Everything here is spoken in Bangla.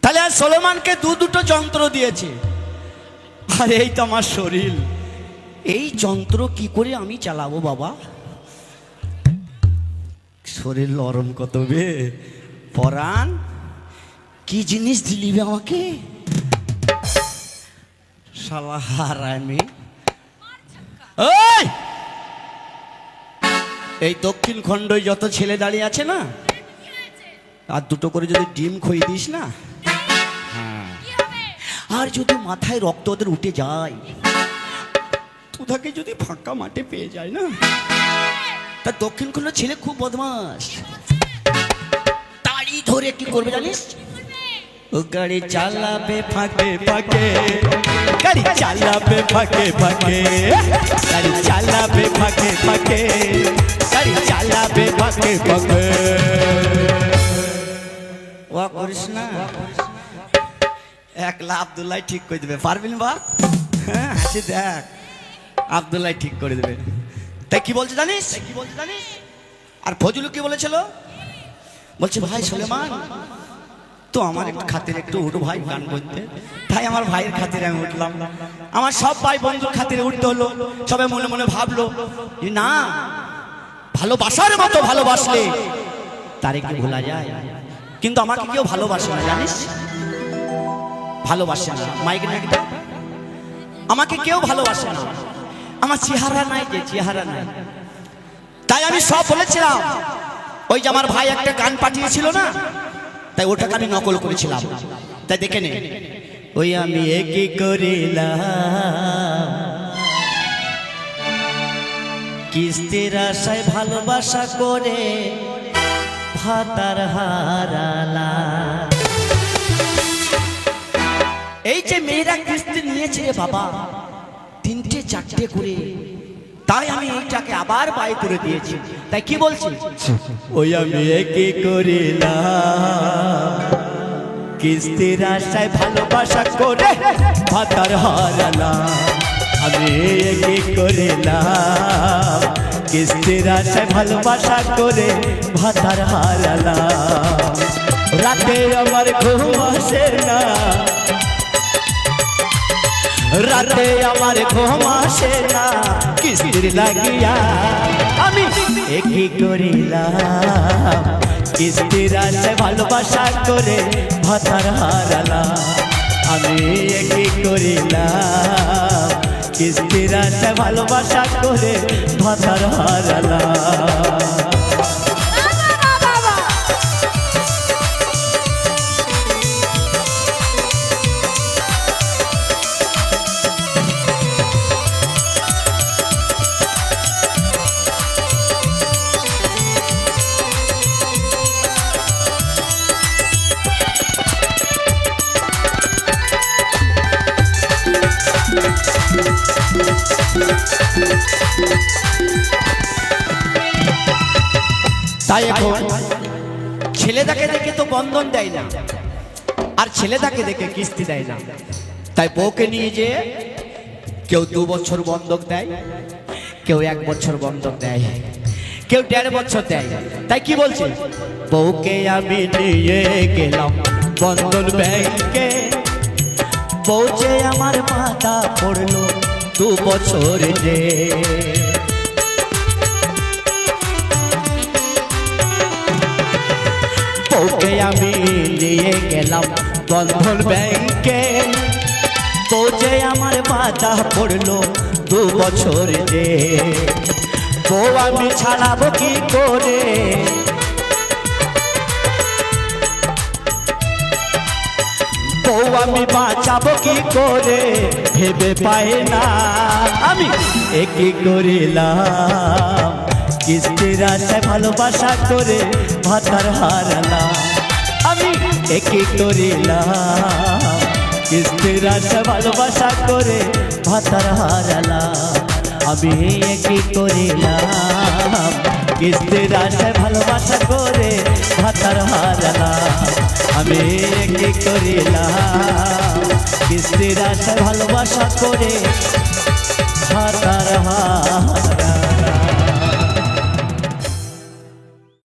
তাহলে আর সলোমনকে দুটো যন্ত্র দিয়েছে, আর এই তো আমার শরীর। এই যন্ত্র কি করে আমি চালাবো বাবা? শরীর নরম কত বে পরাণ, কি জিনিস দিলিবে আমাকে শালা হারামি। এই দক্ষিণ খণ্ডে যত ছেলে দাঁড়িয়ে আছে না, আর দুটো করে যদি ডিম খইয়ে দিস না, আর যদি মাথায় রক্ত ওদের উঠে যায়, তোদাকে যদি ফাঁকা মাঠে পেয়ে যায় না, তা দক্ষিণ খণ্ডের ছেলে খুব বদমাস। তাড়ি ধরে কি করবে জানিস? ও গাড়ি চালাবে ফাঁকে ফাঁকে, গাড়ি চালাবে ফাঁকে ফাঁকে, গাড়ি চালাবে ফাঁকে ফাঁকে, গাড়ি চালাবে ফাঁকে ফাঁকে। ও করিস না, একলা আব্দুল্লাহ ঠিক করে দেবে। পারবিন বা? হ্যাঁ হাসি দেখ, আব্দুল্লাহ ঠিক করে দেবে। তাই কি বলছে জানিস? আর ফজলু কি বলেছিল? বলছে ভাই সুলেমান, তো আমার একটু খাতির একটু উঠো ভাই গান করতে। তাই আমার ভাইয়ের খাতিরে আমি উঠলাম। আমার সব ভাই বন্ধুর খাতিরে উঠতে হলো। সবাই মনে মনে ভাবলো না, ভালোবাসার মতো ভালোবাসলে তারে কি ভোলা যায়? কিন্তু আমাকে কেউ ভালোবাসে না জানিস, ভালোবাসে না। মাইক নাকিটা আমাকে কেউ ভালোবাসে না, আমার চেহারা নাই, যে চেহারা নাই। তাই আমি সব বলেছিলাম। ওই যে আমার ভাই একটা গান পাঠিয়েছিল না, তাই ওটাকে আমি নকল করেছিলাম। তাই দেখে নে, ওই আমি একই করিলাম কিস্তির আশায় ভালোবাসা করে ভাতার হারালা। এই যে মেয়েরা কিস্তি নিয়েছে রে বাবা, 3টে 4টে করে, তাই আমি এইটাকে আবার বাই করে দিয়েছি। তাই কি বলছি? ওই আমি একই করিলাম কিস্তির আশায় ভালোবাসা করে ভাতার হারালাম। আমি একই করিলাম কিস্তির আশায় ভালোবাসা করে ভাতার হারালাম। রাতে আমার ঘুম আসে না, রাতে আমার ঘুম আসে না, কিস্তির লাগিয়া আমি একই করিলাম কিস্তির আশায় ভালোবাসা করে ভাতার হারালাম। আমি একই করিলাম কিস্তির আশায় ভালোবাসা করে ভাতার হারালাম। তাই এখন ছেলেটাকে দেখে তো বন্ধন দেয় না, আর ছেলেটাকে দেখে কিস্তি দেয় না। তাই বউকে নিয়ে যে কেউ 2 বছর বন্ধক দেয়, কেউ 1 বছর বন্ধক দেয়, কেউ 1.5 বছর দেয়। তাই কি বলছে? বউকে আমি নিয়ে গেলাম বন্ধন ব্যাংকে, বউ যে আমার মাথা পড়লো 2 বছর যে। বউকে আমি নিয়ে গেলাম বন্ধন ব্যাংকে, বউ যে আমার মাথা পড়লো 2 বছর যে। বউ আমি ছাড়াবো কি করে, বউ আমি বাঁচাবো কি করে ভেবে পাই না। আমি একই করিলাম কিস্তির আশায় ভালোবাসা করে ভাতার হারালাম। আমি একই করিলাম কিস্তির আশায় ভালোবাসা করে ভাতার হারালাম। আমি একই করিলাম কিস্তির আশায় ভালোবাসা করে ভাতার হারালাম। আমি একই করিলাম কিস্তির আশায় ভালোবাসা করে ভাতার হারালাম।